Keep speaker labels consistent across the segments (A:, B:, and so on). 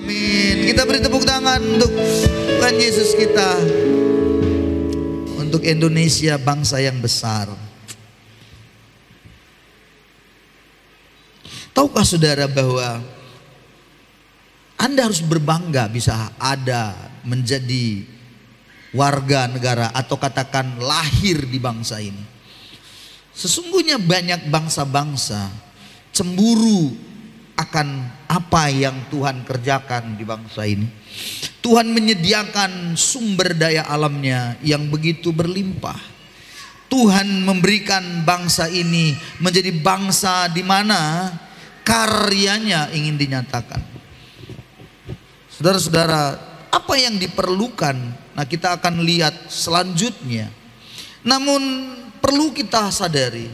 A: Amin. Kita beri tepuk tangan untuk Tuhan Yesus kita, untuk Indonesia, bangsa yang besar. Tahukah saudara bahwa Anda harus berbangga bisa ada menjadi warga negara atau katakan lahir di bangsa ini. Sesungguhnya banyak bangsa-bangsa cemburu akan apa yang Tuhan kerjakan di bangsa ini. Tuhan menyediakan sumber daya alamnya yang begitu berlimpah. Tuhan memberikan bangsa ini menjadi bangsa di mana karyanya ingin dinyatakan. Saudara-saudara, apa yang diperlukan? Nah, kita akan lihat selanjutnya. Namun perlu kita sadari,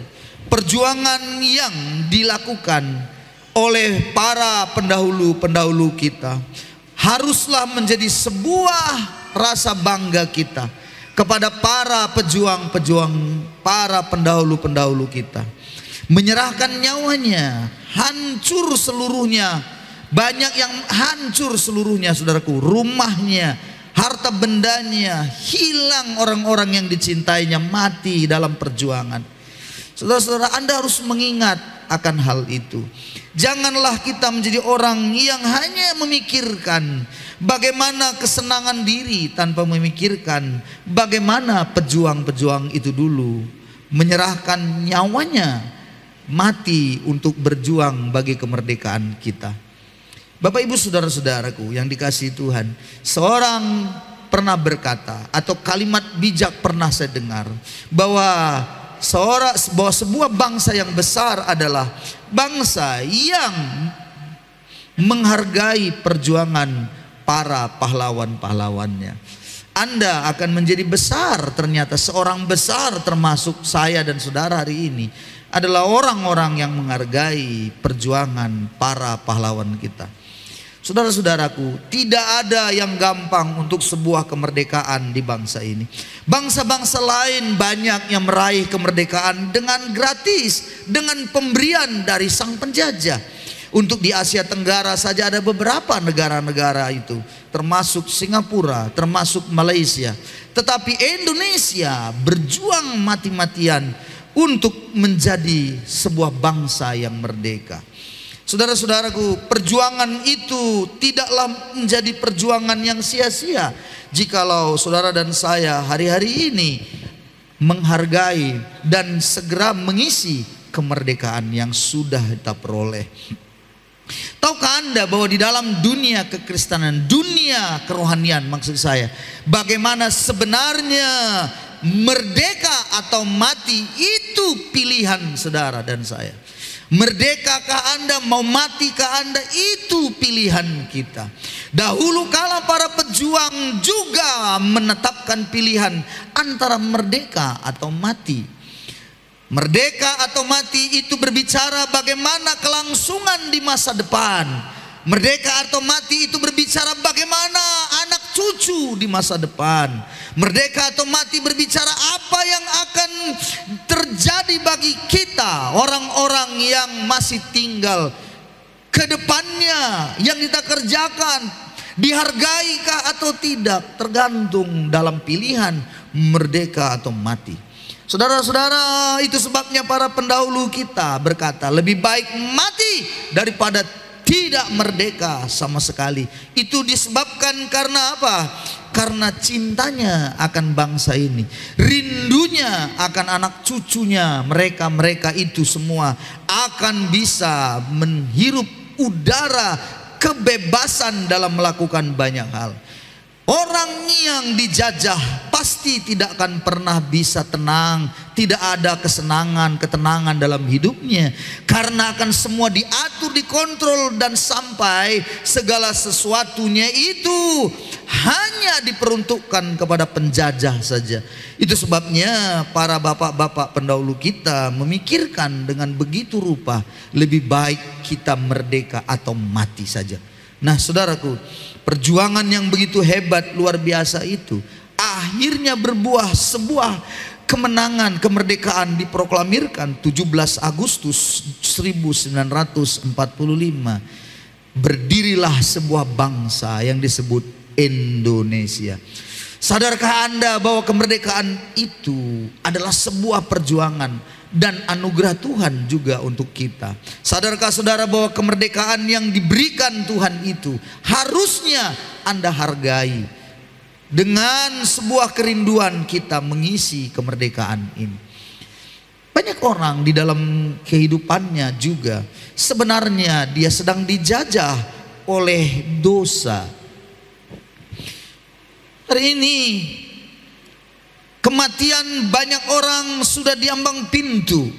A: perjuangan yang dilakukan oleh para pendahulu-pendahulu kita haruslah menjadi sebuah rasa bangga kita kepada para pejuang-pejuang, para pendahulu-pendahulu kita. Menyerahkan nyawanya, hancur seluruhnya. Banyak yang hancur seluruhnya, saudaraku. Rumahnya, harta bendanya, hilang orang-orang yang dicintainya, mati dalam perjuangan. Saudara-saudara, Anda harus mengingat akan hal itu. Janganlah kita menjadi orang yang hanya memikirkan bagaimana kesenangan diri tanpa memikirkan bagaimana pejuang-pejuang itu dulu menyerahkan nyawanya, mati untuk berjuang bagi kemerdekaan kita. Bapak ibu saudara-saudaraku yang dikasihi Tuhan, seorang pernah berkata, atau kalimat bijak pernah saya dengar, bahwa sebuah bangsa yang besar adalah bangsa yang menghargai perjuangan para pahlawan-pahlawannya. Anda akan menjadi besar, ternyata seorang besar termasuk saya dan saudara hari ini adalah orang-orang yang menghargai perjuangan para pahlawan kita. Saudara-saudaraku, tidak ada yang gampang untuk sebuah kemerdekaan di bangsa ini. Bangsa-bangsa lain banyak yang meraih kemerdekaan dengan gratis, dengan pemberian dari sang penjajah. Untuk di Asia Tenggara saja ada beberapa negara-negara itu, termasuk Singapura, termasuk Malaysia. Tetapi Indonesia berjuang mati-matian untuk menjadi sebuah bangsa yang merdeka. Saudara-saudaraku, perjuangan itu tidaklah menjadi perjuangan yang sia-sia jikalau saudara dan saya hari-hari ini menghargai dan segera mengisi kemerdekaan yang sudah kita peroleh. Tahukah Anda bahwa di dalam dunia kekristenan, dunia kerohanian maksud saya, bagaimana sebenarnya merdeka atau mati itu pilihan saudara dan saya. Merdekakah Anda, mau matikah Anda, itu pilihan kita. Dahulu kala para pejuang juga menetapkan pilihan antara merdeka atau mati. Merdeka atau mati itu berbicara bagaimana kelangsungan di masa depan. Merdeka atau mati itu berbicara bagaimana anak cucu di masa depan. Merdeka atau mati berbicara apa yang akan terjadi bagi kita, orang-orang yang masih tinggal ke depannya, yang kita kerjakan, dihargaikah atau tidak, tergantung dalam pilihan merdeka atau mati. Saudara-saudara, itu sebabnya para pendahulu kita berkata, lebih baik mati daripada tidak merdeka sama sekali. Itu disebabkan karena apa? Karena cintanya akan bangsa ini, rindunya akan anak cucunya, mereka itu semua akan bisa menghirup udara kebebasan dalam melakukan banyak hal. Orang yang dijajah pasti tidak akan pernah bisa tenang, tidak ada kesenangan, ketenangan dalam hidupnya, karena akan semua diatur, dikontrol, dan sampai segala sesuatunya itu hanya diperuntukkan kepada penjajah saja. Itu sebabnya para bapak-bapak pendahulu kita memikirkan dengan begitu rupa, lebih baik kita merdeka atau mati saja. Nah saudaraku, perjuangan yang begitu hebat luar biasa itu akhirnya berbuah sebuah kemenangan, kemerdekaan diproklamirkan 17 Agustus 1945. berdirilah sebuah bangsa yang disebut Indonesia. Sadarkah Anda bahwa kemerdekaan itu adalah sebuah perjuangan dan anugerah Tuhan juga untuk kita? Sadarkah saudara bahwa kemerdekaan yang diberikan Tuhan itu harusnya Anda hargai? Dengan sebuah kerinduan kita mengisi kemerdekaan ini. Banyak orang di dalam kehidupannya juga sebenarnya dia sedang dijajah oleh dosa. Hari ini kematian banyak orang sudah diambang pintu.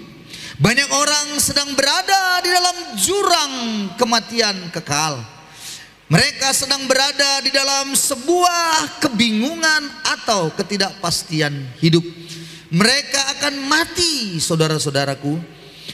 A: Banyak orang sedang berada di dalam jurang kematian kekal. Mereka sedang berada di dalam sebuah kebingungan atau ketidakpastian hidup. Mereka akan mati, saudara-saudaraku.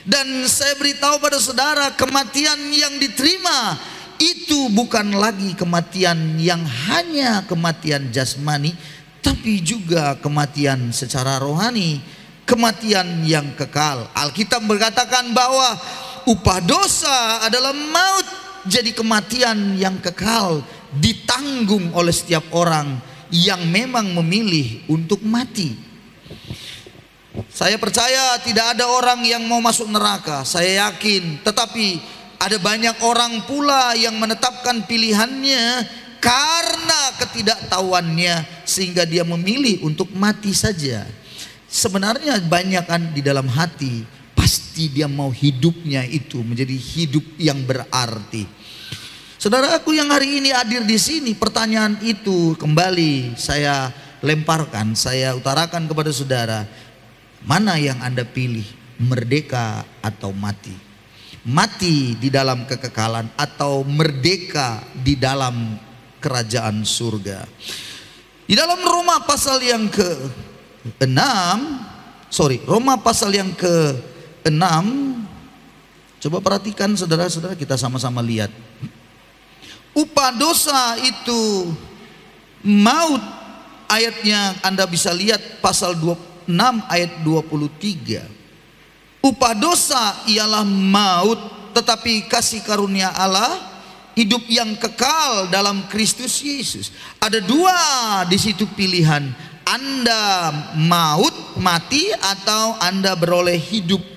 A: Dan saya beritahu pada saudara, kematian yang diterima itu bukan lagi kematian yang hanya kematian jasmani, tapi juga kematian secara rohani, kematian yang kekal. Alkitab berkatakan bahwa upah dosa adalah maut. Jadi kematian yang kekal ditanggung oleh setiap orang yang memang memilih untuk mati. Saya percaya tidak ada orang yang mau masuk neraka, saya yakin. Tetapi ada banyak orang pula yang menetapkan pilihannya karena ketidaktahuannya, sehingga dia memilih untuk mati saja. Sebenarnya banyak kan di dalam hati, pasti dia mau hidupnya itu menjadi hidup yang berarti. Saudaraku yang hari ini hadir di sini, pertanyaan itu kembali saya lemparkan, saya utarakan kepada saudara. Mana yang Anda pilih, merdeka atau mati? Mati di dalam kekekalan atau merdeka di dalam kerajaan surga? Di dalam Roma pasal yang ke-6, Roma pasal yang ke-6, coba perhatikan saudara-saudara, kita sama-sama lihat. Upah dosa itu maut, ayatnya Anda bisa lihat pasal 26 ayat 23. Upah dosa ialah maut, tetapi kasih karunia Allah hidup yang kekal dalam Kristus Yesus. Ada dua di situ pilihan. Anda maut, mati, atau Anda beroleh hidup.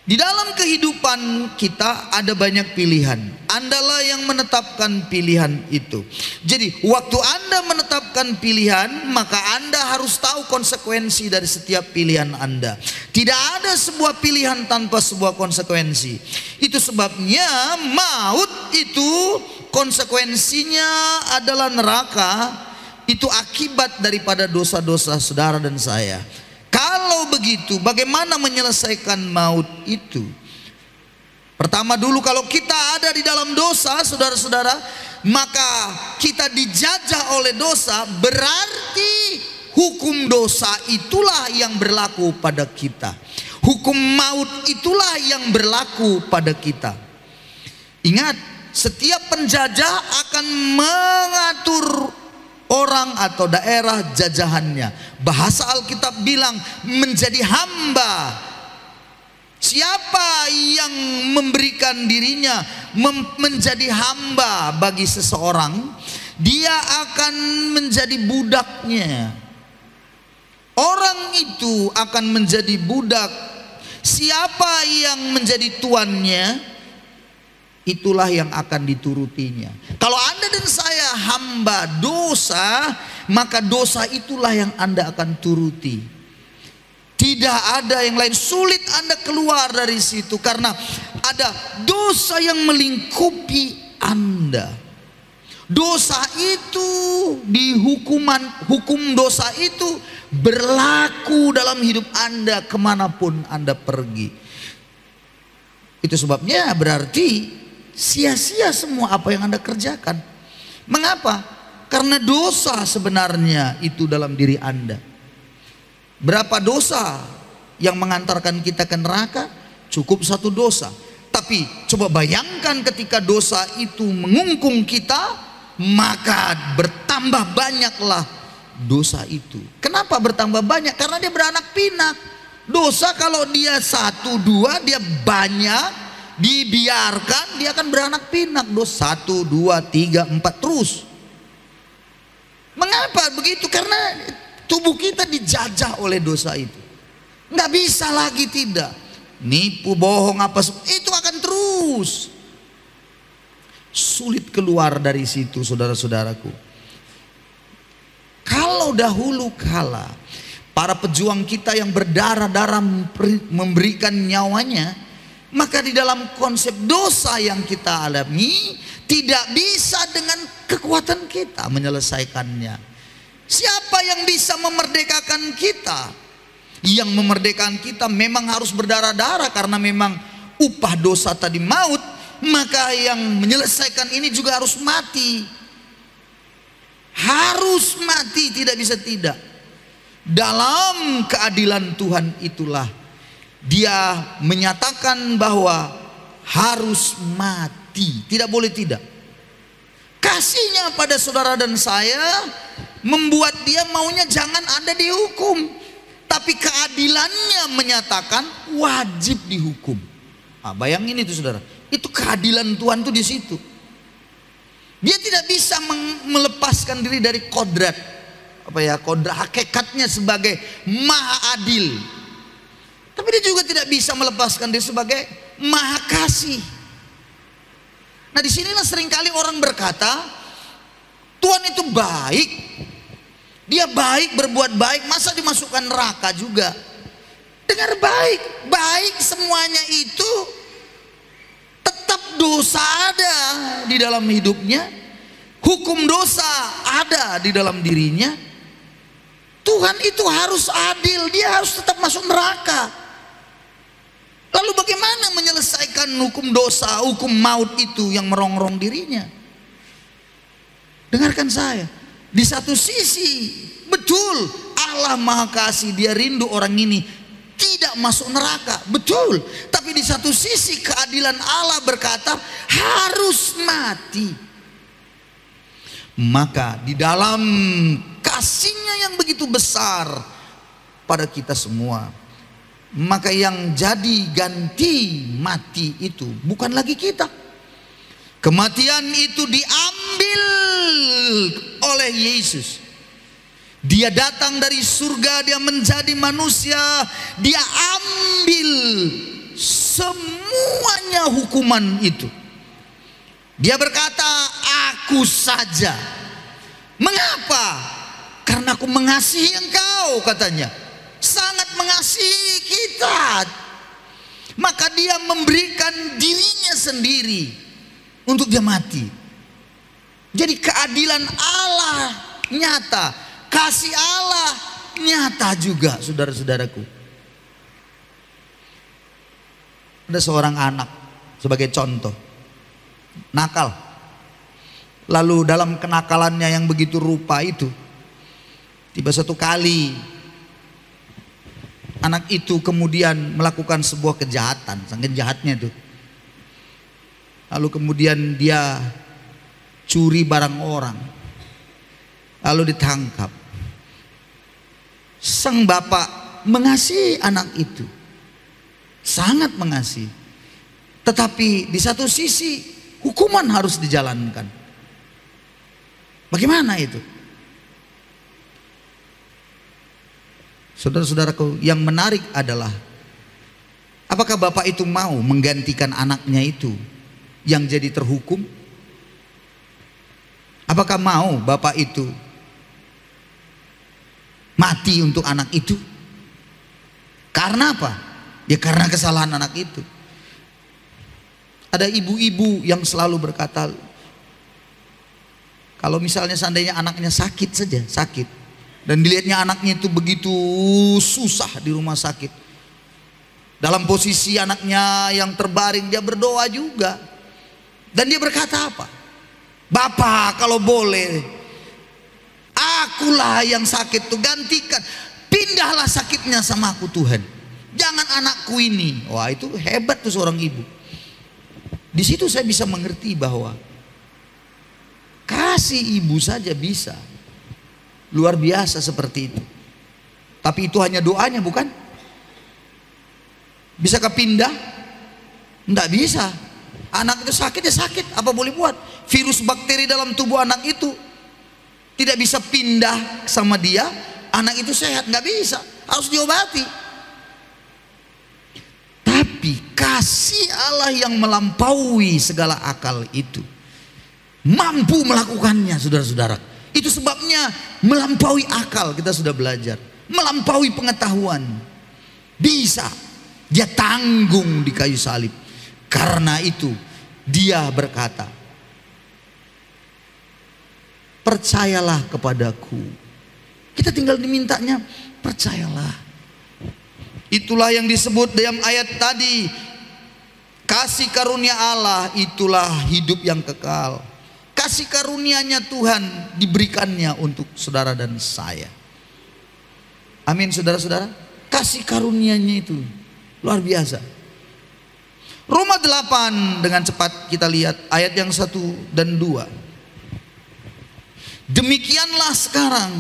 A: Di dalam kehidupan kita ada banyak pilihan. Andalah yang menetapkan pilihan itu. Jadi waktu Anda menetapkan pilihan, maka Anda harus tahu konsekuensi dari setiap pilihan Anda. Tidak ada sebuah pilihan tanpa sebuah konsekuensi. Itu sebabnya maut itu konsekuensinya adalah neraka. Itu akibat daripada dosa-dosa saudara dan saya. Kalau begitu, bagaimana menyelesaikan maut itu? Pertama dulu, kalau kita ada di dalam dosa, saudara-saudara, maka kita dijajah oleh dosa, berarti hukum dosa itulah yang berlaku pada kita. Hukum maut itulah yang berlaku pada kita. Ingat, setiap penjajah akan mengatur orang atau daerah jajahannya. Bahasa Alkitab bilang menjadi hamba. Siapa yang memberikan dirinya menjadi hamba bagi seseorang, dia akan menjadi budaknya. Orang itu akan menjadi budak. Siapa yang menjadi tuannya, itulah yang akan diturutinya. Kalau Anda dan saya hamba dosa, maka dosa itulah yang Anda akan turuti. Tidak ada yang lain. Sulit Anda keluar dari situ karena ada dosa yang melingkupi Anda. Dosa itu hukum dosa itu berlaku dalam hidup Anda kemanapun Anda pergi. Itu sebabnya berarti sia-sia semua apa yang Anda kerjakan. Mengapa? Karena dosa sebenarnya itu dalam diri Anda. Berapa dosa yang mengantarkan kita ke neraka? Cukup satu dosa. Tapi coba bayangkan ketika dosa itu mengungkung kita, maka bertambah banyaklah dosa itu. Kenapa bertambah banyak? Karena dia beranak pinak. Dosa kalau dia satu dua, dia banyak. dibiarkan dia akan beranak pinak. Dosa 1, 2, 3, 4 terus. Mengapa begitu? Karena tubuh kita dijajah oleh dosa itu. Nggak bisa lagi tidak. Nipu, bohong, apa itu akan terus. Sulit keluar dari situ, saudara-saudaraku. Kalau dahulu kala para pejuang kita yang berdarah-darah memberikan nyawanya, maka di dalam konsep dosa yang kita alami tidak bisa dengan kekuatan kita menyelesaikannya. Siapa yang bisa memerdekakan kita? Yang memerdekakan kita memang harus berdarah-darah, karena memang upah dosa tadi maut. Maka yang menyelesaikan ini juga harus mati. Harus mati, tidak bisa tidak. Dalam keadilan Tuhan itulah Dia menyatakan bahwa harus mati, tidak boleh tidak. Kasihnya pada saudara dan saya membuat Dia maunya jangan ada dihukum, tapi keadilannya menyatakan wajib dihukum. Bayangin itu saudara, itu keadilan Tuhan tuh di situ. Dia tidak bisa melepaskan diri dari kodrat, kodrat hakikatnya sebagai maha adil. Tapi dia juga tidak bisa melepaskan diri sebagai maha kasih. Nah, disinilah seringkali orang berkata Tuhan itu baik. Dia baik, berbuat baik, masa dimasukkan neraka juga? Dengar baik, baik semuanya itu tetap dosa ada di dalam hidupnya, hukum dosa ada di dalam dirinya. Tuhan itu harus adil, Dia harus tetap masuk neraka. Lalu bagaimana menyelesaikan hukum dosa, hukum maut itu yang merongrong dirinya? Dengarkan saya, di satu sisi betul Allah Maha Kasih, Dia rindu orang ini tidak masuk neraka, betul. Tapi di satu sisi keadilan Allah berkata harus mati. Maka di dalam kasihnya yang begitu besar pada kita semua, maka yang jadi ganti mati itu bukan lagi kita. Kematian itu diambil oleh Yesus. Dia datang dari surga, Dia menjadi manusia, Dia ambil semuanya hukuman itu. Dia berkata, aku saja. Mengapa? Karena aku mengasihi engkau, katanya. Sangat mengasihi kita. Maka Dia memberikan dirinya sendiri untuk Dia mati. Jadi keadilan Allah nyata, kasih Allah nyata juga, saudara-saudaraku. Ada seorang anak sebagai contoh, nakal. Lalu dalam kenakalannya yang begitu rupa itu, tiba satu kali anak itu kemudian melakukan sebuah kejahatan, saking jahatnya itu. Lalu kemudian dia curi barang orang, lalu ditangkap. Sang bapak mengasihi anak itu, sangat mengasihi. Tetapi di satu sisi hukuman harus dijalankan. Bagaimana itu? Saudara-saudaraku, yang menarik adalah apakah bapak itu mau menggantikan anaknya itu yang jadi terhukum? Apakah mau bapak itu mati untuk anak itu? Karena apa? Ya karena kesalahan anak itu. Ada ibu-ibu yang selalu berkata, kalau misalnya seandainya anaknya sakit saja, sakit, dan dilihatnya anaknya itu begitu susah di rumah sakit, dalam posisi anaknya yang terbaring, dia berdoa juga. Dan dia berkata apa? Bapak, kalau boleh, akulah yang sakit tuh, gantikan, pindahlah sakitnya sama aku Tuhan, jangan anakku ini. Wah, itu hebat tuh seorang ibu. Di situ saya bisa mengerti bahwa kasih ibu saja bisa luar biasa seperti itu. Tapi itu hanya doanya, bukan? Bisakah pindah? Enggak bisa. Anak itu sakit ya sakit, apa boleh buat? Virus bakteri dalam tubuh anak itu tidak bisa pindah sama dia. Anak itu sehat, nggak bisa, harus diobati. Tapi kasih Allah yang melampaui segala akal itu mampu melakukannya, saudara-saudara. Itu sebabnya melampaui akal, kita sudah belajar. Melampaui pengetahuan. Bisa. Dia tanggung di kayu salib. Karena itu dia berkata, percayalah kepadaku. Kita tinggal dimintanya, percayalah. Itulah yang disebut dalam ayat tadi, kasih karunia Allah itulah hidup yang kekal. Kasih karunia-Nya Tuhan diberikannya untuk saudara dan saya. Amin, saudara-saudara. Kasih karunia-Nya itu luar biasa. Roma 8, dengan cepat kita lihat ayat yang 1 dan 2. Demikianlah sekarang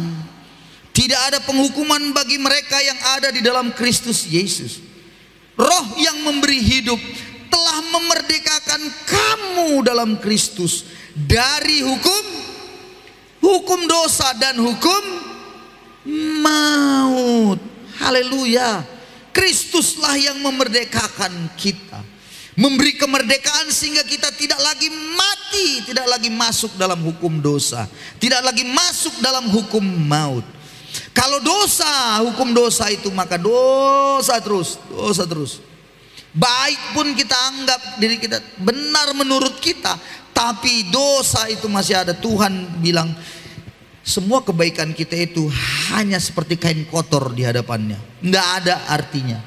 A: tidak ada penghukuman bagi mereka yang ada di dalam Kristus Yesus. Roh yang memberi hidup telah memerdekakan kamu dalam Kristus dari hukum dosa dan hukum maut. Haleluya. Kristuslah yang memerdekakan kita, memberi kemerdekaan sehingga kita tidak lagi mati, tidak lagi masuk dalam hukum dosa, tidak lagi masuk dalam hukum maut. Kalau dosa, hukum dosa itu, maka dosa terus, dosa terus. Baik pun kita anggap diri kita benar menurut kita, tapi dosa itu masih ada. Tuhan bilang semua kebaikan kita itu hanya seperti kain kotor di hadapannya, nggak ada artinya.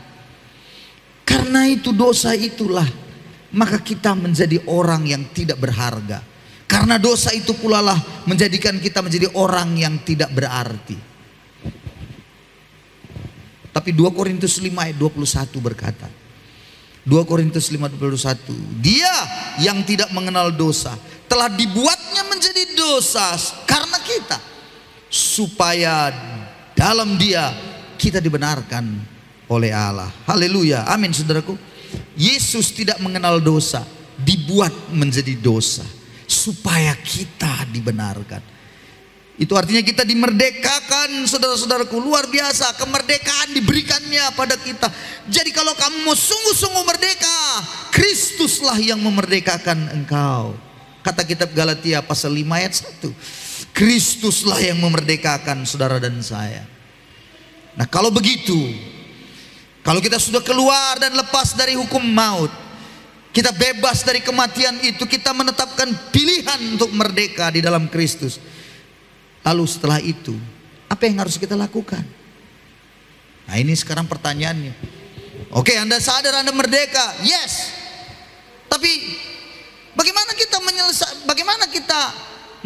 A: Karena itu dosa itulah, maka kita menjadi orang yang tidak berharga. Karena dosa itu pula lah menjadikan kita menjadi orang yang tidak berarti. Tapi 2 Korintus 5 ayat 21 berkata, 2 Korintus 5:21, dia yang tidak mengenal dosa telah dibuatnya menjadi dosa karena kita, supaya dalam dia kita dibenarkan oleh Allah. Haleluya, amin saudaraku. Yesus tidak mengenal dosa, dibuat menjadi dosa supaya kita dibenarkan. Itu artinya kita dimerdekakan, saudara-saudaraku. Luar biasa, kemerdekaan diberikannya pada kita. Jadi kalau kamu mau sungguh-sungguh merdeka, Kristuslah yang memerdekakan engkau. Kata kitab Galatia pasal 5 ayat 1. Kristuslah yang memerdekakan saudara dan saya. Nah kalau begitu, kalau kita sudah keluar dan lepas dari hukum maut, kita bebas dari kematian itu, kita menetapkan pilihan untuk merdeka di dalam Kristus. Lalu setelah itu, apa yang harus kita lakukan? Nah ini sekarang pertanyaannya. Oke, Anda sadar Anda merdeka, yes. Tapi bagaimana kita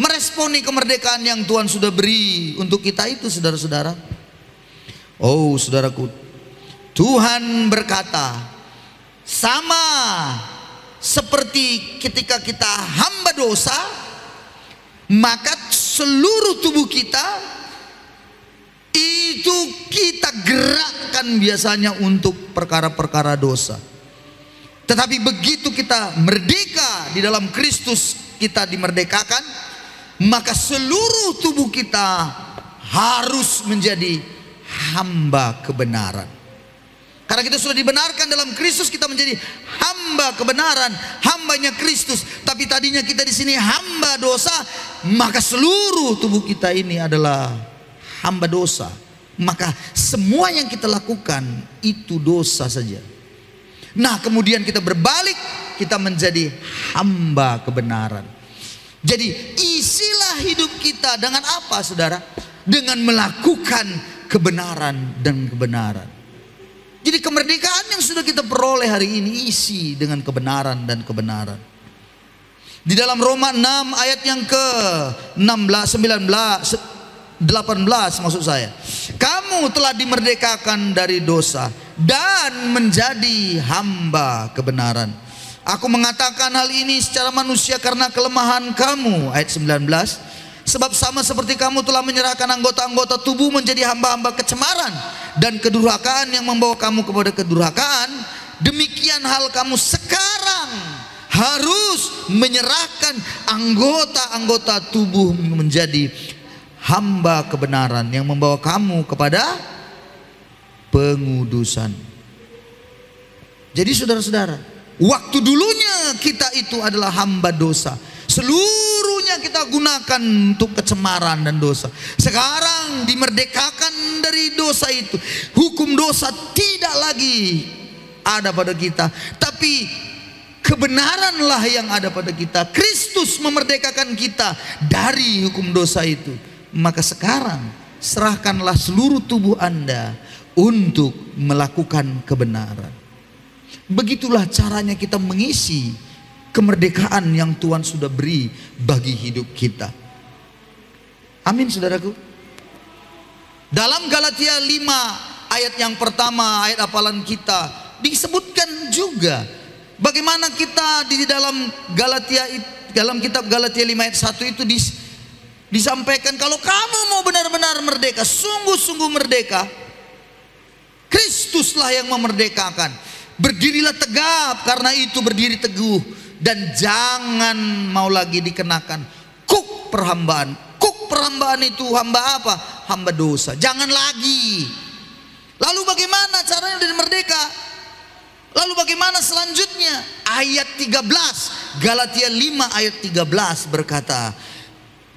A: meresponi kemerdekaan yang Tuhan sudah beri untuk kita itu, saudara-saudara? Oh saudaraku, Tuhan berkata, sama seperti ketika kita hamba dosa, maka seluruh tubuh kita itu kita gerakkan biasanya untuk perkara-perkara dosa. Tetapi begitu kita merdeka di dalam Kristus, kita dimerdekakan, maka seluruh tubuh kita harus menjadi hamba kebenaran. Karena kita sudah dibenarkan dalam Kristus, kita menjadi hamba kebenaran, hambanya Kristus. Tapi tadinya kita di sini hamba dosa, maka seluruh tubuh kita ini adalah hamba dosa. Maka semua yang kita lakukan itu dosa saja. Nah kemudian kita berbalik, kita menjadi hamba kebenaran. Jadi isilah hidup kita dengan apa, saudara? Dengan melakukan kebenaran dan kebenaran. Jadi kemerdekaan yang sudah kita peroleh hari ini isi dengan kebenaran dan kebenaran. Di dalam Roma 6 ayat yang ke-18 maksud saya. Kamu telah dimerdekakan dari dosa dan menjadi hamba kebenaran. Aku mengatakan hal ini secara manusia karena kelemahan kamu. Ayat 19. Sebab sama seperti kamu telah menyerahkan anggota-anggota tubuh menjadi hamba-hamba kecemaran dan kedurhakaan yang membawa kamu kepada kedurhakaan, demikian hal kamu sekarang harus menyerahkan anggota-anggota tubuh menjadi hamba kebenaran yang membawa kamu kepada pengudusan. Jadi saudara-saudara, waktu dulunya kita itu adalah hamba dosa. Seluruhnya kita gunakan untuk kecemaran dan dosa. Sekarang dimerdekakan dari dosa itu. Hukum dosa tidak lagi ada pada kita, tapi kebenaranlah yang ada pada kita. Kristus memerdekakan kita dari hukum dosa itu. Maka sekarang serahkanlah seluruh tubuh Anda untuk melakukan kebenaran. Begitulah caranya kita mengisi kemerdekaan yang Tuhan sudah beri bagi hidup kita. Amin saudaraku. Dalam Galatia 5 ayat yang pertama, ayat hafalan kita, disebutkan juga bagaimana kita di dalam dalam kitab Galatia 5 ayat 1 itu disampaikan, kalau kamu mau benar-benar merdeka, sungguh-sungguh merdeka, Kristuslah yang memerdekakan. Berdirilah tegap, karena itu berdiri teguh, dan jangan mau lagi dikenakan kuk perhambaan. Kuk perhambaan itu hamba apa? Hamba dosa. Jangan lagi. Lalu bagaimana caranya menjadi merdeka? Lalu bagaimana selanjutnya? Ayat 13, Galatia 5 ayat 13 berkata,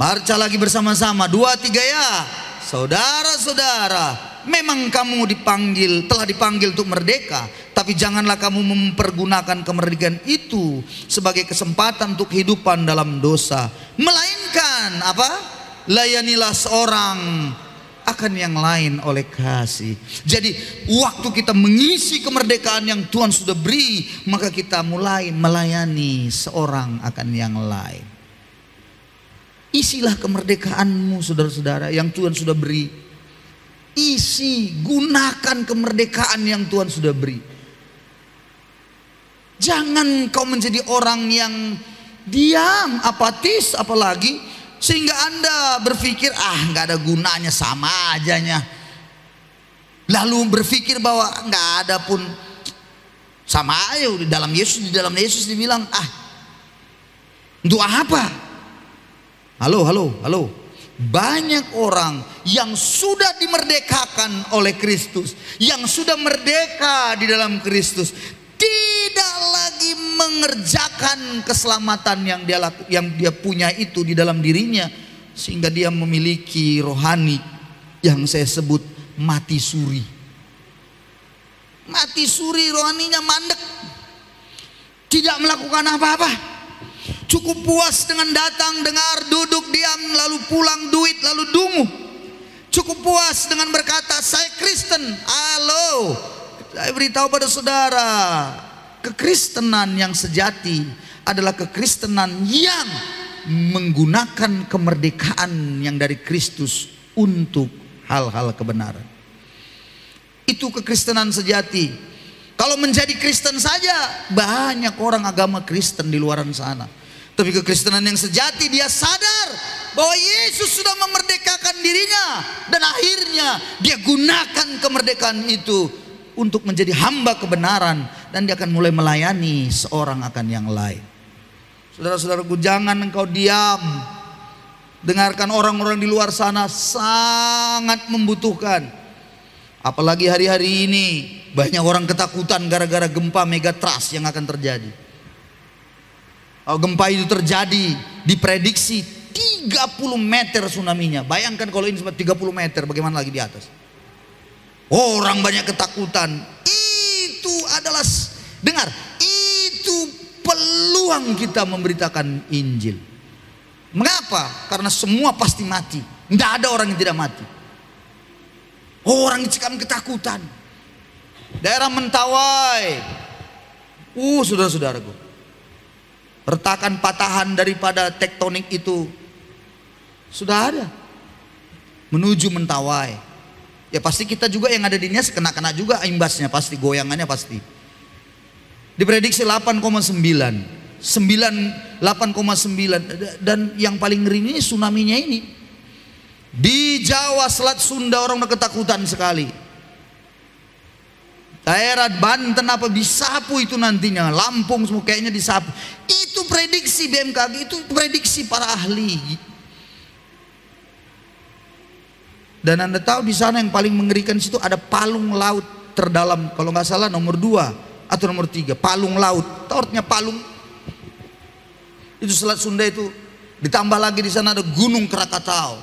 A: baca lagi bersama-sama, 2, 3 ya. Saudara-saudara, memang kamu telah dipanggil untuk merdeka, tapi janganlah kamu mempergunakan kemerdekaan itu sebagai kesempatan untuk kehidupan dalam dosa, melainkan apa? Layanilah seorang akan yang lain oleh kasih. Jadi waktu kita mengisi kemerdekaan yang Tuhan sudah beri, maka kita mulai melayani seorang akan yang lain. Isilah kemerdekaanmu saudara-saudara yang Tuhan sudah beri. Isi, gunakan kemerdekaan yang Tuhan sudah beri. Jangan kau menjadi orang yang diam, apatis apalagi, sehingga Anda berpikir nggak ada gunanya, sama ajanya. Lalu berpikir bahwa nggak ada pun, sama aja. Di dalam Yesus dibilang untuk apa? Halo. Banyak orang yang sudah dimerdekakan oleh Kristus, yang sudah merdeka di dalam Kristus, tidak lagi mengerjakan keselamatan yang dia punya itu di dalam dirinya, sehingga dia memiliki rohani yang saya sebut mati suri. Mati suri, rohaninya mandek, tidak melakukan apa-apa. Cukup puas dengan datang, dengar, duduk, diam, lalu pulang, duit, lalu dungu. Cukup puas dengan berkata, saya Kristen. Halo, saya beritahu pada saudara, kekristenan yang sejati adalah kekristenan yang menggunakan kemerdekaan yang dari Kristus untuk hal-hal kebenaran. Itu kekristenan sejati. Kalau menjadi Kristen saja, banyak orang agama Kristen di luar sana. Tapi kekristenan yang sejati, dia sadar bahwa Yesus sudah memerdekakan dirinya, dan akhirnya dia gunakan kemerdekaan itu untuk menjadi hamba kebenaran, dan dia akan mulai melayani seorang akan yang lain. Saudara-saudaraku, jangan engkau diam. Dengarkan orang-orang di luar sana sangat membutuhkan. Apalagi hari-hari ini banyak orang ketakutan gara-gara gempa megatrust yang akan terjadi. Kalau gempa itu terjadi, diprediksi 30 meter tsunami-nya. Bayangkan kalau ini cuma 30 meter, bagaimana lagi di atas. Orang banyak ketakutan. Itu adalah, dengar, itu peluang kita memberitakan Injil. Mengapa? Karena semua pasti mati. Tidak ada orang yang tidak mati. Orang dicekam ketakutan. Daerah Mentawai, saudara-saudaraku, retakan patahan daripada tektonik itu sudah ada menuju Mentawai. Ya pasti kita juga yang ada di Nias kena juga imbasnya, pasti goyangannya pasti. Diprediksi 8,9, 8,9, dan yang paling ngeri ini tsunami-nya ini. Di Jawa, Selat Sunda orang udah ketakutan sekali. Daerah Banten apa disapu itu nantinya, Lampung semua kayaknya disapu. Itu prediksi BMKG, itu prediksi para ahli. Dan Anda tahu di sana yang paling mengerikan situ ada palung laut terdalam, kalau nggak salah nomor 2 atau nomor 3, palung laut. Tahu artinya palung? Itu Selat Sunda itu. Ditambah lagi di sana ada Gunung Krakatau.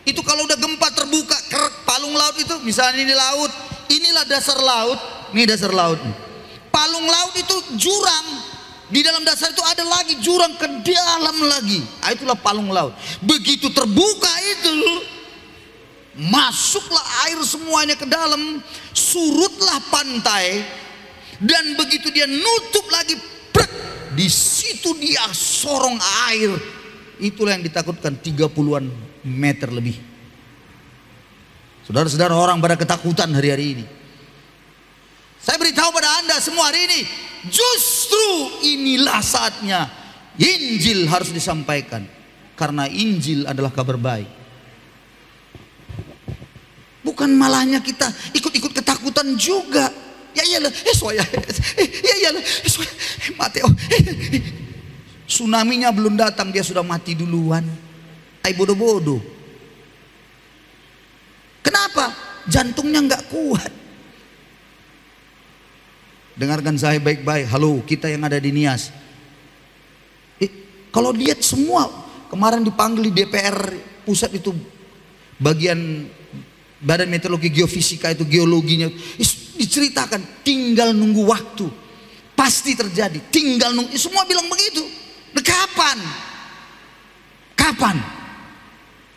A: Itu kalau udah gempa terbuka, palung laut itu, misalnya ini laut, inilah dasar laut, ini dasar laut. Palung laut itu jurang, di dalam dasar itu ada lagi jurang ke dalam lagi. Nah, itulah palung laut. Begitu terbuka itu, masuklah air semuanya ke dalam, surutlah pantai, dan begitu dia nutup lagi, prek, di situ dia sorong air. Itulah yang ditakutkan, 30-an meter lebih. Saudara-saudara, orang pada ketakutan hari-hari ini. Saya beritahu pada Anda semua hari ini, justru inilah saatnya Injil harus disampaikan. Karena Injil adalah kabar baik. Bukan malahnya kita ikut-ikut ketakutan juga. Ya iyalah, Mateo. Tsunami-nya belum datang, dia sudah mati duluan. Bodoh-bodoh. Kenapa? Jantungnya nggak kuat. Dengarkan saya baik-baik. Halo, kita yang ada di Nias. Kalau lihat semua, kemarin dipanggil di DPR pusat itu, bagian Badan Meteorologi Geofisika itu, geologinya diceritakan, tinggal nunggu waktu, pasti terjadi, tinggal nunggu. Semua bilang begitu. Kapan? Kapan?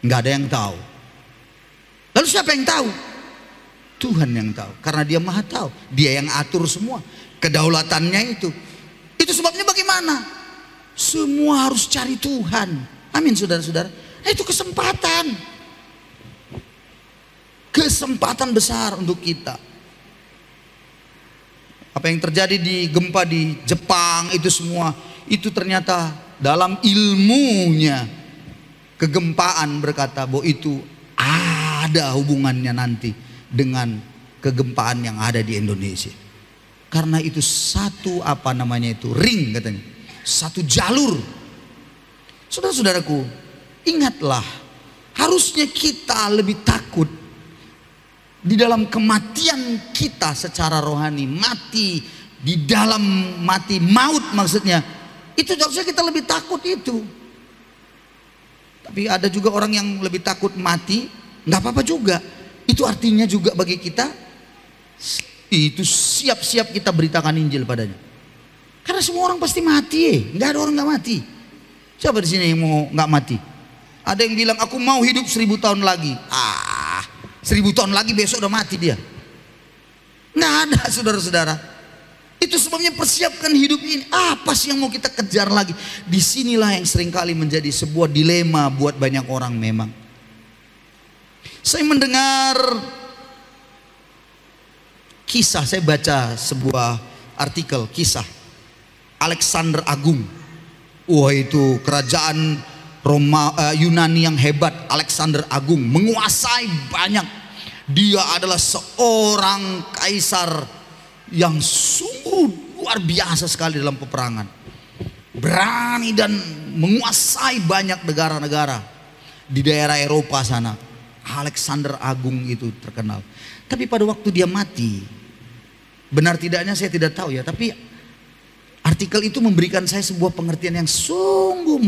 A: Nggak ada yang tahu. Lalu siapa yang tahu? Tuhan yang tahu, karena Dia Maha Tahu. Dia yang atur semua, kedaulatannya itu. Itu sebabnya bagaimana? Semua harus cari Tuhan. Amin, saudara-saudara. Nah, itu kesempatan. Kesempatan besar untuk kita. Apa yang terjadi di gempa di Jepang itu semua, itu ternyata dalam ilmunya kegempaan berkata bahwa itu ada hubungannya nanti dengan kegempaan yang ada di Indonesia. Karena itu satu ring katanya, satu jalur. Saudara-saudaraku, ingatlah, harusnya kita lebih takut di dalam kematian kita secara rohani, mati di dalam mati maut maksudnya. Itu harusnya kita lebih takut itu. Tapi ada juga orang yang lebih takut mati, nggak apa-apa juga. Itu artinya juga bagi kita, itu siap-siap kita beritakan Injil padanya. Karena semua orang pasti mati, nggak ada orang nggak mati. Siapa di sini yang mau nggak mati? Ada yang bilang aku mau hidup 1000 tahun lagi. 1000 tahun lagi besok udah mati dia. Nggak ada, saudara-saudara. Itu sebabnya persiapkan hidup ini. Apa sih yang mau kita kejar lagi? Disinilah yang seringkali menjadi sebuah dilema buat banyak orang memang. Saya mendengar kisah, saya baca sebuah artikel kisah Alexander Agung. Wah, itu kerajaan Yunani yang hebat. Alexander Agung menguasai banyak. Dia adalah seorang kaisar yang sungguh luar biasa sekali dalam peperangan, berani dan menguasai banyak negara-negara di daerah Eropa sana. Alexander Agung itu terkenal. Tapi pada waktu dia mati, benar tidaknya saya tidak tahu ya, tapi artikel itu memberikan saya sebuah pengertian yang sungguh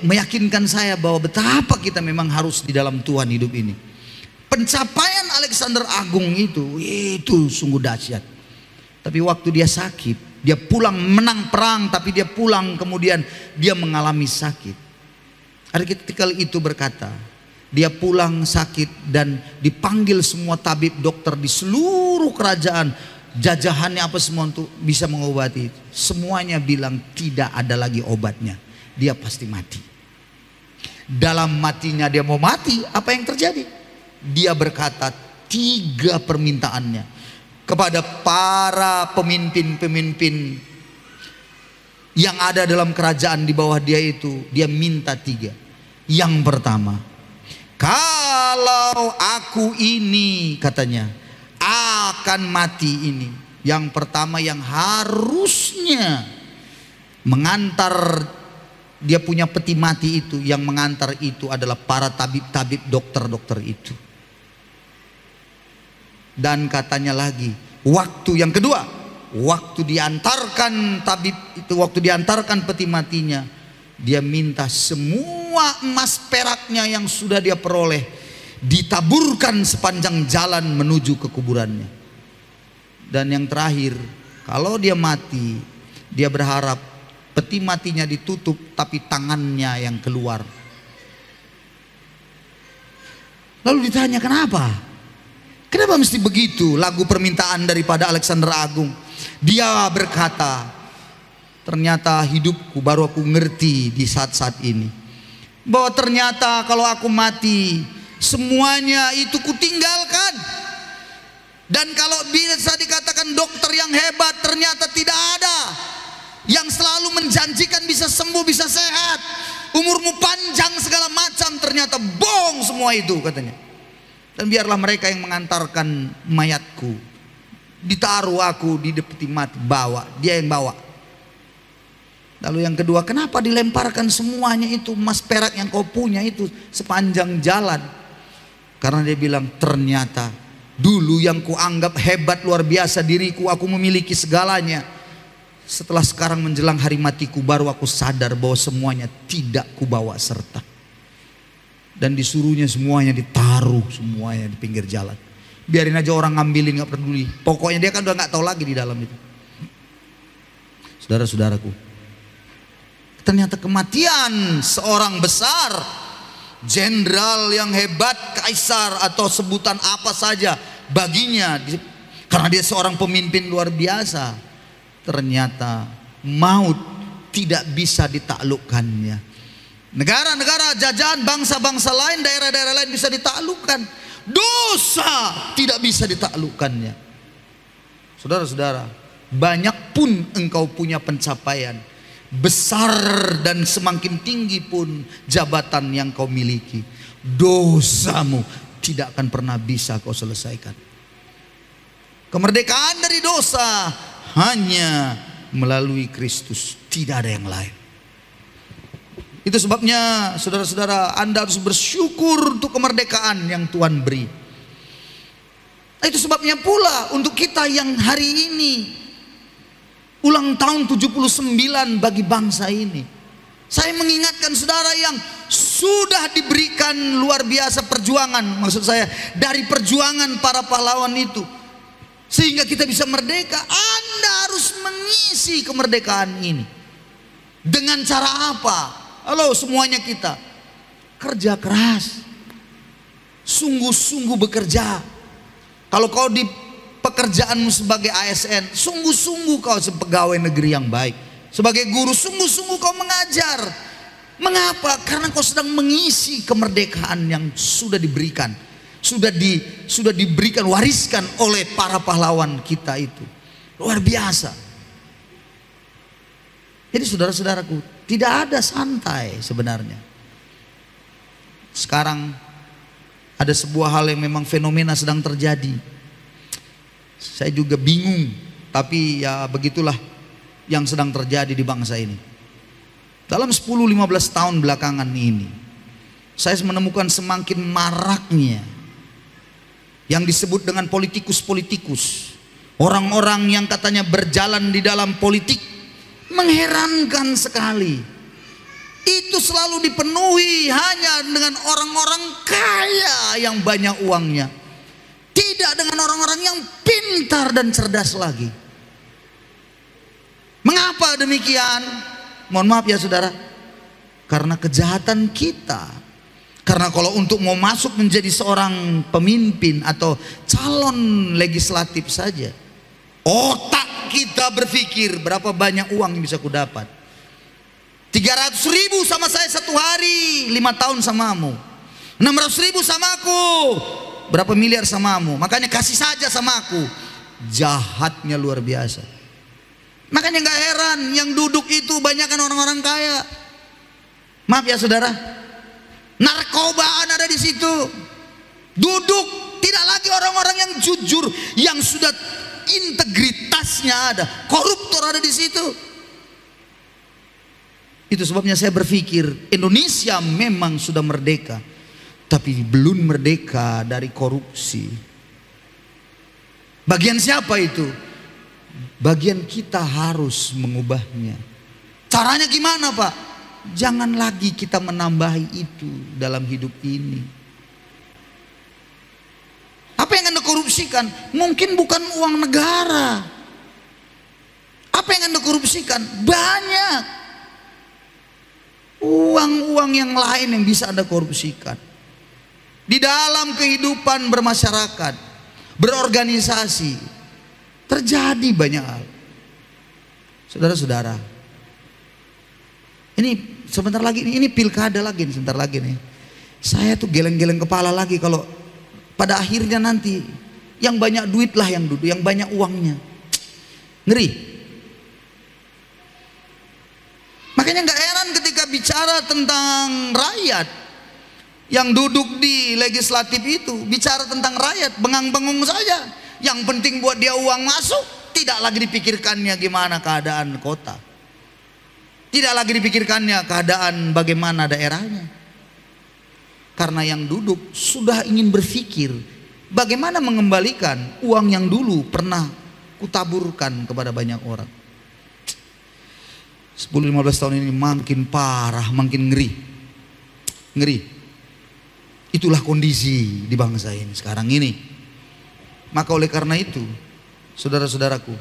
A: meyakinkan saya bahwa betapa kita memang harus di dalam Tuhan hidup ini. Pencapaian Alexander Agung itu sungguh dahsyat. Tapi waktu dia sakit, dia pulang menang perang, tapi dia pulang kemudian dia mengalami sakit. Artikel itu berkata, dia pulang sakit dan dipanggil semua tabib dokter di seluruh kerajaan, jajahannya apa semua untuk bisa mengobati. Semuanya bilang tidak ada lagi obatnya, dia pasti mati. Dalam matinya dia mau mati, apa yang terjadi? Dia berkata 3 permintaannya kepada para pemimpin-pemimpin yang ada dalam kerajaan di bawah dia itu. Dia minta 3. Yang pertama, kalau aku ini katanya akan mati ini, yang pertama yang harusnya mengantar dia punya peti mati itu, yang mengantar itu adalah para tabib-tabib, dokter-dokter itu. Dan katanya lagi, waktu yang kedua, waktu diantarkan tabib itu, waktu diantarkan peti matinya, dia minta semua emas peraknya yang sudah dia peroleh ditaburkan sepanjang jalan menuju ke kuburannya. Dan yang terakhir, kalau dia mati, dia berharap peti matinya ditutup tapi tangannya yang keluar. Lalu ditanya, kenapa? Kenapa mesti begitu? Lagu permintaan daripada Alexander Agung. Dia berkata, ternyata hidupku baru aku ngerti di saat-saat ini, bahwa ternyata kalau aku mati, semuanya itu kutinggalkan. Dan kalau bisa dikatakan dokter yang hebat, ternyata tidak ada yang selalu menjanjikan bisa sembuh, bisa sehat, umurmu panjang segala macam, ternyata bohong semua itu katanya. Dan biarlah mereka yang mengantarkan mayatku, ditaruh aku di peti mati, bawa, dia yang bawa. Lalu yang kedua, kenapa dilemparkan semuanya itu emas perak yang kau punya itu sepanjang jalan? Karena dia bilang, ternyata dulu yang kuanggap hebat luar biasa diriku, aku memiliki segalanya. Setelah sekarang menjelang hari matiku, baru aku sadar bahwa semuanya tidak kubawa serta. Dan disuruhnya semuanya ditaruh, semuanya di pinggir jalan. Biarin aja orang ngambilin, gak peduli. Pokoknya dia kan udah gak tahu lagi di dalam itu. Saudara-saudaraku, ternyata kematian seorang besar, jenderal yang hebat, kaisar atau sebutan apa saja baginya, karena dia seorang pemimpin luar biasa, ternyata maut tidak bisa ditaklukkannya. Negara-negara jajahan, bangsa-bangsa lain, daerah-daerah lain bisa ditaklukkan, dosa tidak bisa ditaklukkannya. Saudara-saudara, banyak pun engkau punya pencapaian besar dan semakin tinggi pun jabatan yang kau miliki, dosamu tidak akan pernah bisa kau selesaikan. Kemerdekaan dari dosa hanya melalui Kristus, tidak ada yang lain. Itu sebabnya saudara-saudara, Anda harus bersyukur untuk kemerdekaan yang Tuhan beri. Itu sebabnya pula untuk kita yang hari ini ulang tahun 79 bagi bangsa ini, saya mengingatkan saudara yang sudah diberikan luar biasa perjuangan, maksud saya dari perjuangan para pahlawan itu, sehingga kita bisa merdeka. Anda harus mengisi kemerdekaan ini. Dengan cara apa? Halo, semuanya kita kerja keras, sungguh-sungguh bekerja. Kalau kau di pekerjaanmu sebagai ASN, sungguh-sungguh kau sebagai pegawai negeri yang baik, sebagai guru, sungguh-sungguh kau mengajar. Mengapa? Karena kau sedang mengisi kemerdekaan yang sudah diberikan, sudah diberikan, wariskan oleh para pahlawan kita itu. Luar biasa. Jadi saudara-saudaraku, tidak ada santai sebenarnya. Sekarang ada sebuah hal yang memang fenomena sedang terjadi. Saya juga bingung, tapi ya begitulah yang sedang terjadi di bangsa ini. Dalam 10-15 tahun belakangan ini, saya menemukan semakin maraknya yang disebut dengan politikus-politikus, orang-orang yang katanya berjalan di dalam politik. Mengherankan sekali, itu selalu dipenuhi hanya dengan orang-orang kaya yang banyak uangnya, tidak dengan orang-orang yang pintar dan cerdas lagi. Mengapa demikian? Mohon maaf ya saudara, karena kejahatan kita. Karena kalau untuk mau masuk menjadi seorang pemimpin atau calon legislatif saja, otak kita berpikir berapa banyak uang yang bisa kudapat. 300.000 sama saya satu hari, 5 tahun samamu. 600.000 sama aku, berapa miliar samamu. Makanya kasih saja sama aku. Jahatnya luar biasa. Makanya gak heran yang duduk itu banyakkan orang-orang kaya. Maaf ya saudara, narkobaan ada di situ. Duduk Tidak lagi orang-orang yang jujur, yang sudah integritasnya ada. Koruptor ada di situ. Itu sebabnya saya berpikir Indonesia memang sudah merdeka, tapi belum merdeka dari korupsi. Bagian siapa itu? Bagian kita harus mengubahnya. Caranya gimana, Pak? Jangan lagi kita menambahi itu dalam hidup ini. Apa yang Anda korupsikan? Mungkin bukan uang negara. Apa yang Anda korupsikan? Banyak uang-uang yang lain yang bisa Anda korupsikan. Di dalam kehidupan bermasyarakat, berorganisasi, terjadi banyak hal. Saudara-saudara, ini sebentar lagi, ini pilkada lagi, sebentar lagi nih. Saya tuh geleng-geleng kepala lagi kalau pada akhirnya nanti yang banyak duit lah yang duduk, yang banyak uangnya. Ngeri. Makanya nggak heran ketika bicara tentang rakyat, yang duduk di legislatif itu bicara tentang rakyat, bengang-bengung saja. Yang penting buat dia uang masuk, tidak lagi dipikirkannya gimana keadaan kota. Tidak lagi dipikirkannya keadaan bagaimana daerahnya. Karena yang duduk sudah ingin berpikir bagaimana mengembalikan uang yang dulu pernah kutaburkan kepada banyak orang. 10-15 tahun ini makin parah, makin ngeri. Ngeri. Itulah kondisi di bangsa ini sekarang ini. Maka oleh karena itu, saudara-saudaraku,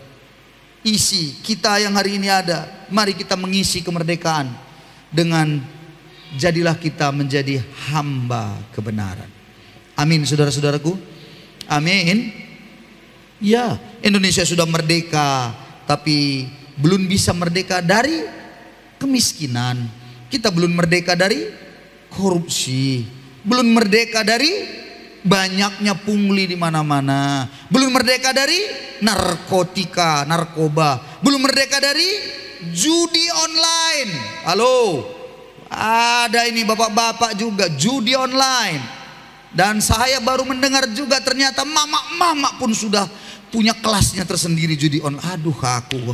A: isi kita yang hari ini ada, mari kita mengisi kemerdekaan dengan jadilah kita menjadi hamba kebenaran. Amin, saudara-saudaraku. Amin. Ya, Indonesia sudah merdeka, tapi belum bisa merdeka dari kemiskinan. Kita belum merdeka dari korupsi, belum merdeka dari banyaknya pungli di mana-mana, belum merdeka dari narkotika, narkoba, belum merdeka dari judi online. Halo, ada ini bapak-bapak juga judi online. Dan saya baru mendengar juga ternyata mama-mama pun sudah punya kelasnya tersendiri judi online. Aduh, aku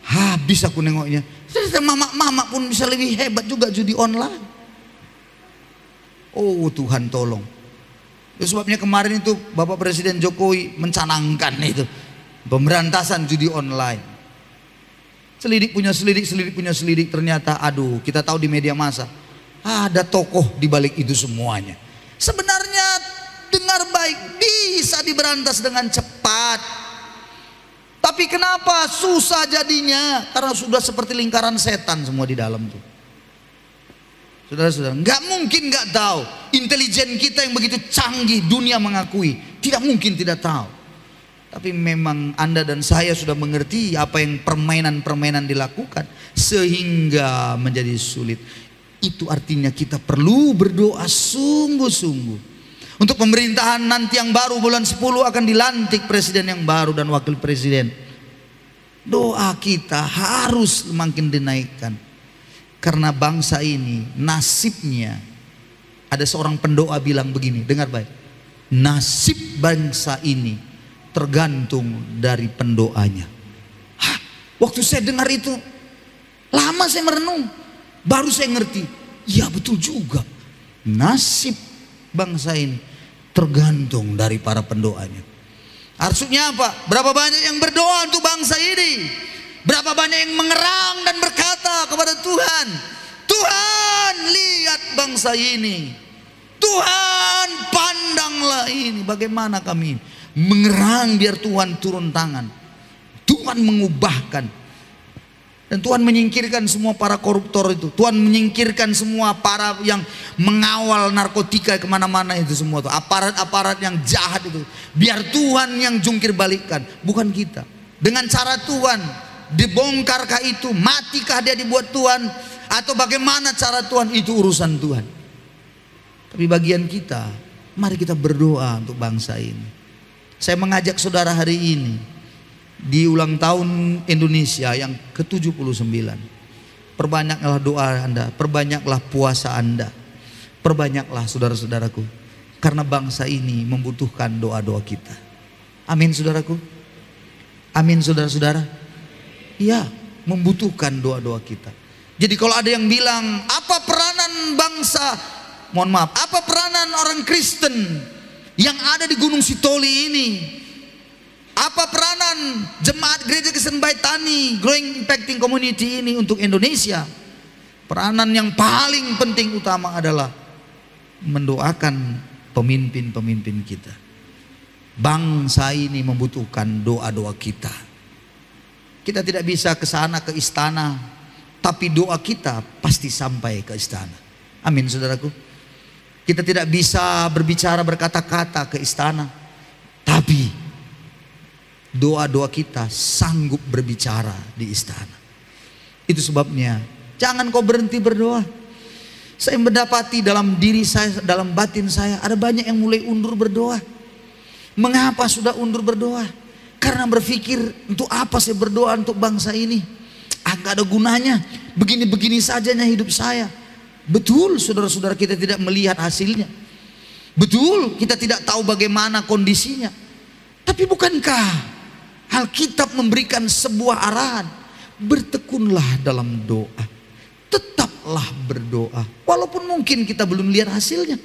A: habis aku nengoknya. Ternyata mama-mama pun bisa lebih hebat juga judi online. Oh Tuhan tolong. Itu sebabnya kemarin itu Bapak Presiden Jokowi mencanangkan itu pemberantasan judi online. Selidik punya selidik, selidik punya selidik, ternyata aduh, kita tahu di media massa ada tokoh di balik itu semuanya. Sebenarnya dengar baik, bisa diberantas dengan cepat. Tapi kenapa susah jadinya? Karena sudah seperti lingkaran setan semua di dalam tuh. Saudara-saudara, nggak mungkin nggak tahu. Intelijen kita yang begitu canggih, dunia mengakui, tidak mungkin tidak tahu. Tapi memang Anda dan saya sudah mengerti apa yang permainan-permainan dilakukan sehingga menjadi sulit. Itu artinya kita perlu berdoa sungguh-sungguh. Untuk pemerintahan nanti yang baru bulan 10 akan dilantik presiden yang baru dan wakil presiden. Doa kita harus makin dinaikkan. Karena bangsa ini nasibnya, ada seorang pendoa bilang begini, dengar baik, nasib bangsa ini tergantung dari pendoanya. Hah, waktu saya dengar itu lama saya merenung, baru saya ngerti, ya betul juga, nasib bangsa ini tergantung dari para pendoanya. Artinya apa? Berapa banyak yang berdoa untuk bangsa ini? Berapa banyak yang mengerang dan berkata kepada Tuhan, Tuhan lihat bangsa ini, Tuhan pandanglah ini. Bagaimana kami mengerang biar Tuhan turun tangan, Tuhan mengubahkan. Dan Tuhan menyingkirkan semua para koruptor itu. Tuhan menyingkirkan semua para yang mengawal narkotika kemana-mana itu semua tuh. Aparat-aparat yang jahat itu. Biar Tuhan yang jungkir balikkan, bukan kita. Dengan cara Tuhan, dibongkarkah itu, matikah dia dibuat Tuhan, atau bagaimana cara Tuhan, itu urusan Tuhan. Tapi bagian kita, mari kita berdoa untuk bangsa ini. Saya mengajak saudara hari ini di ulang tahun Indonesia yang ke-79, perbanyaklah doa Anda, perbanyaklah puasa Anda, perbanyaklah saudara-saudaraku. Karena bangsa ini membutuhkan doa-doa kita. Amin saudaraku. Amin saudara-saudara. Ya, membutuhkan doa-doa kita. Jadi kalau ada yang bilang, apa peranan bangsa, mohon maaf, apa peranan orang Kristen yang ada di Gunung Sitoli ini? Apa peranan jemaat gereja Kristen Baitani, Growing Impacting Community ini untuk Indonesia? Peranan yang paling penting utama adalah mendoakan pemimpin-pemimpin kita. Bangsa ini membutuhkan doa-doa kita. Kita tidak bisa ke sana ke istana, tapi doa kita pasti sampai ke istana. Amin saudaraku. Kita tidak bisa berbicara berkata-kata ke istana, tapi doa-doa kita sanggup berbicara di istana. Itu sebabnya jangan kau berhenti berdoa. Saya mendapati dalam diri saya, dalam batin saya, ada banyak yang mulai undur berdoa. Mengapa sudah undur berdoa? Karena berpikir, untuk apa saya berdoa untuk bangsa ini? Gak ada gunanya, begini-begini sajanya hidup saya. Betul saudara-saudara, kita tidak melihat hasilnya. Betul kita tidak tahu bagaimana kondisinya. Tapi bukankah Alkitab memberikan sebuah arahan? Bertekunlah dalam doa, tetaplah berdoa, walaupun mungkin kita belum lihat hasilnya.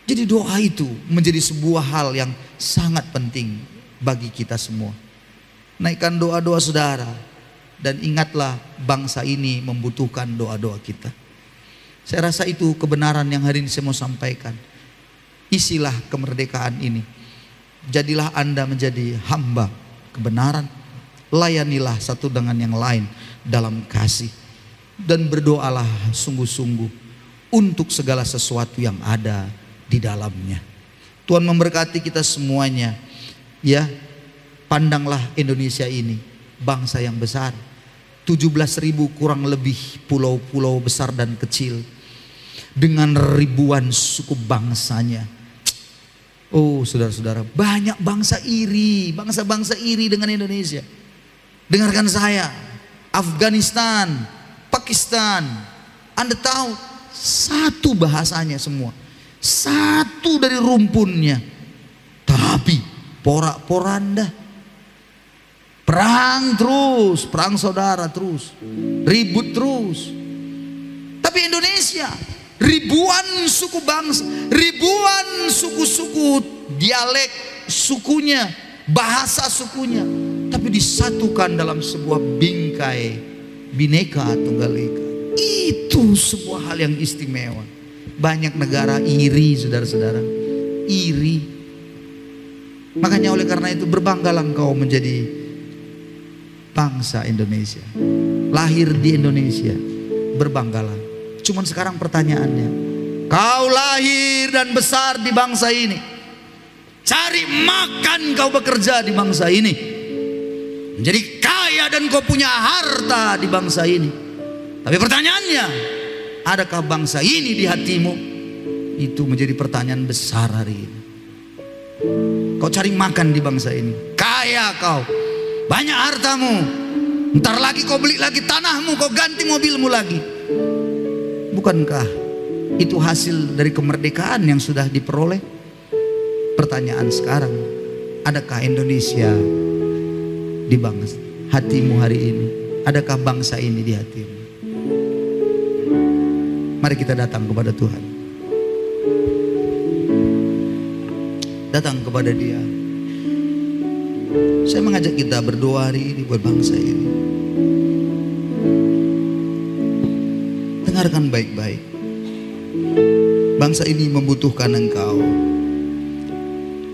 A: Jadi doa itu menjadi sebuah hal yang sangat penting bagi kita semua. Naikkan doa-doa saudara, dan ingatlah bangsa ini membutuhkan doa-doa kita. Saya rasa itu kebenaran yang hari ini saya mau sampaikan. Isilah kemerdekaan ini. Jadilah Anda menjadi hamba kebenaran. Layanilah satu dengan yang lain dalam kasih. Dan berdoalah sungguh-sungguh untuk segala sesuatu yang ada di dalamnya. Tuhan memberkati kita semuanya. Ya, pandanglah Indonesia ini, bangsa yang besar. 17.000 kurang lebih pulau-pulau besar dan kecil, dengan ribuan suku bangsanya. Oh saudara-saudara, banyak bangsa iri, bangsa-bangsa iri dengan Indonesia. Dengarkan saya, Afghanistan, Pakistan, Anda tahu satu bahasanya semua, satu dari rumpunnya, tapi porak-poranda, perang terus, perang saudara terus, ribut terus. Tapi Indonesia ribuan suku bangsa, ribuan suku-suku, dialek sukunya, bahasa sukunya, tapi disatukan dalam sebuah bingkai Bhinneka Tunggal Ika. Itu sebuah hal yang istimewa. Banyak negara iri saudara-saudara, iri. Makanya oleh karena itu berbanggalah engkau menjadi bangsa Indonesia, lahir di Indonesia, berbanggalah. Cuman sekarang pertanyaannya, kau lahir dan besar di bangsa ini, cari makan kau bekerja di bangsa ini, menjadi kaya dan kau punya harta di bangsa ini. Tapi pertanyaannya, adakah bangsa ini di hatimu? Itu menjadi pertanyaan besar hari ini. Kau cari makan di bangsa ini, kaya kau, banyak hartamu, ntar lagi kau beli lagi tanahmu, kau ganti mobilmu lagi. Bukankah itu hasil dari kemerdekaan yang sudah diperoleh? Pertanyaan sekarang, adakah Indonesia di bangsa hatimu hari ini? Adakah bangsa ini di hatimu? Mari kita datang kepada Tuhan, datang kepada Dia. Saya mengajak kita berdoa hari ini buat bangsa ini. Dengarkan baik-baik. Bangsa ini membutuhkan engkau.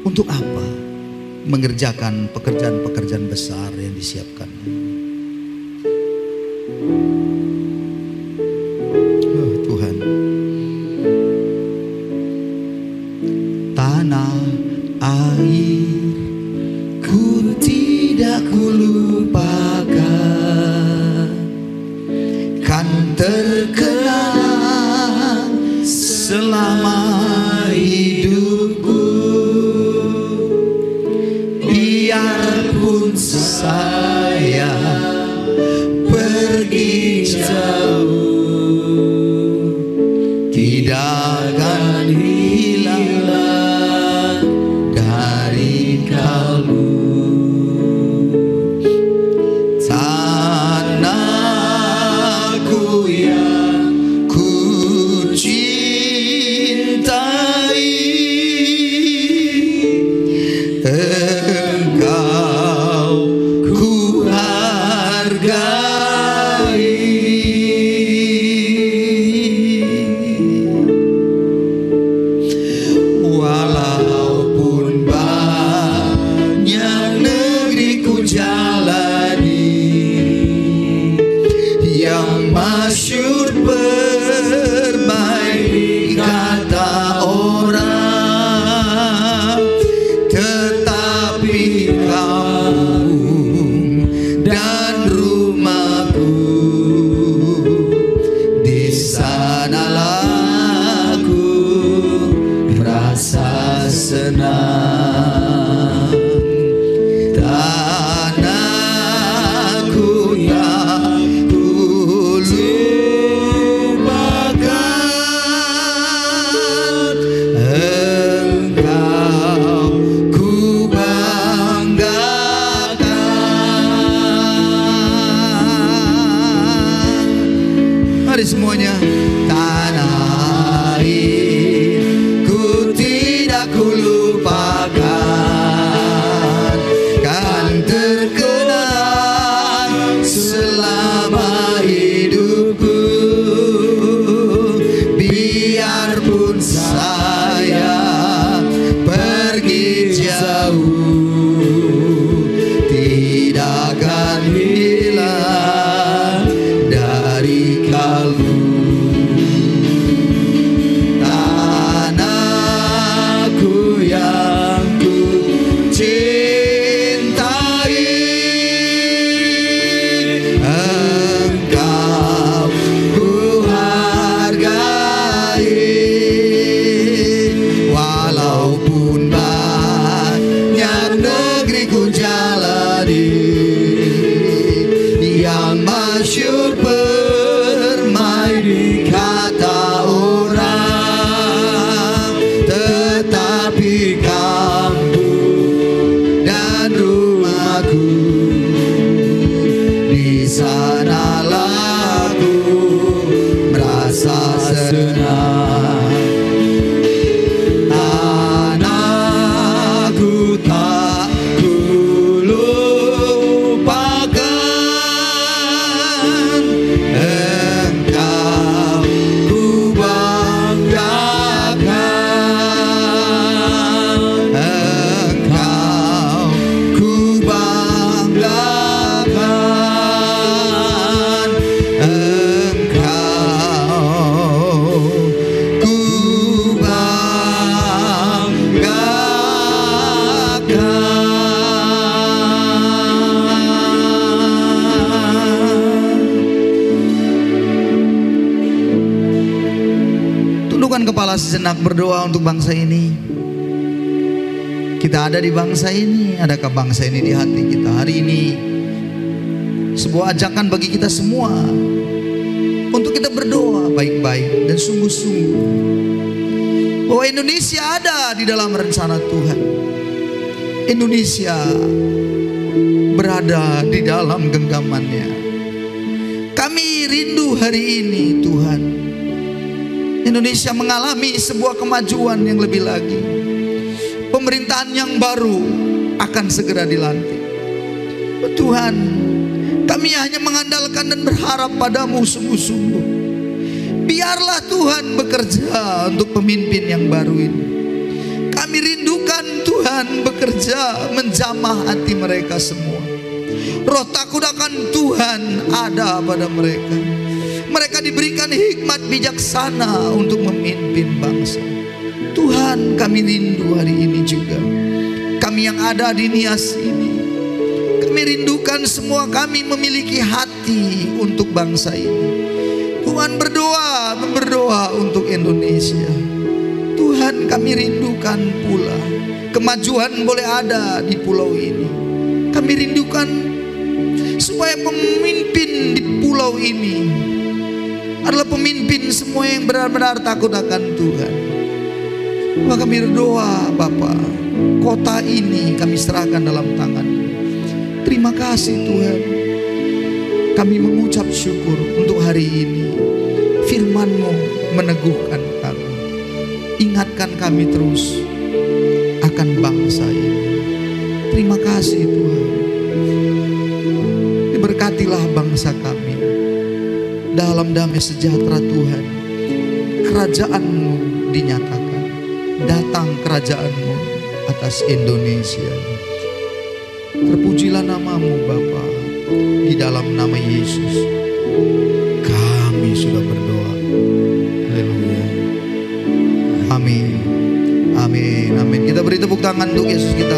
A: Untuk apa? Mengerjakan pekerjaan-pekerjaan besar yang disiapkan. Oh Tuhan, tanah air ku tidak kulupakan, kan terkenang selama hidupku. Biarpun saya pergi jauh, tidak akan hilang biarpun saya pergi jauh, tidak akan hilang dari kalbu. Tanahku yang ku cintai, Engkau ku hargai. Walaupun banyak negeri ku jalani, yang masyhur permai di kata orang, tetapi kampung dan rumahku, di sanalah aku merasa senang. Tanahku tak ku lupakan, Engkau ku banggakan, Engkau ku banggakan, Engkau ku banggakan. Tundukkan kepala sejenak, berdoa untuk bangsa ini. Kita ada di bangsa ini. Adakah bangsa ini di hati kita hari ini? Sebuah ajakan bagi kita semua untuk kita berdoa baik-baik dan sungguh-sungguh bahwa Indonesia ada di dalam rencana Tuhan. Indonesia berada di dalam genggamannya. Kami rindu hari ini Tuhan, Indonesia mengalami sebuah kemajuan yang lebih lagi. Pemerintahan yang baru akan segera dilantik. Tuhan, kami hanya mengandalkan dan berharap padamu sungguh-sungguh. Biarlah Tuhan bekerja untuk pemimpin yang baru ini. Kami rindukan Tuhan bekerja menjamah hati mereka semua. Roh takut akan Tuhan ada pada mereka. Mereka diberikan hikmat bijaksana untuk memimpin bangsa. Tuhan, kami rindu hari ini juga. Kami yang ada di Nias ini, kami rindukan semua kami memiliki hati untuk bangsa ini. Tuhan, berdoa untuk Indonesia. Tuhan, kami rindukan pula kemajuan boleh ada di pulau ini. Kami rindukan supaya pemimpin di pulau ini adalah pemimpin semua yang benar-benar takut akan Tuhan. Maka kami berdoa, Bapa, kota ini kami serahkan dalam tangan-Mu. Terima kasih Tuhan. Kami mengucap syukur untuk hari ini. Firman-Mu meneguhkan kami. Ingatkan kami terus akan bangsa ini. Terima kasih Tuhan. Diberkatilah bangsa kami dalam damai sejahtera Tuhan. Kerajaan-Mu dinyatakan. Datang kerajaan-Mu atas Indonesia. Terpujilah nama-Mu Bapa. Di dalam nama Yesus kami sudah berdoa. Haleluya. Amin. Amin. Amin. Kita beri tepuk tangan untuk Yesus kita.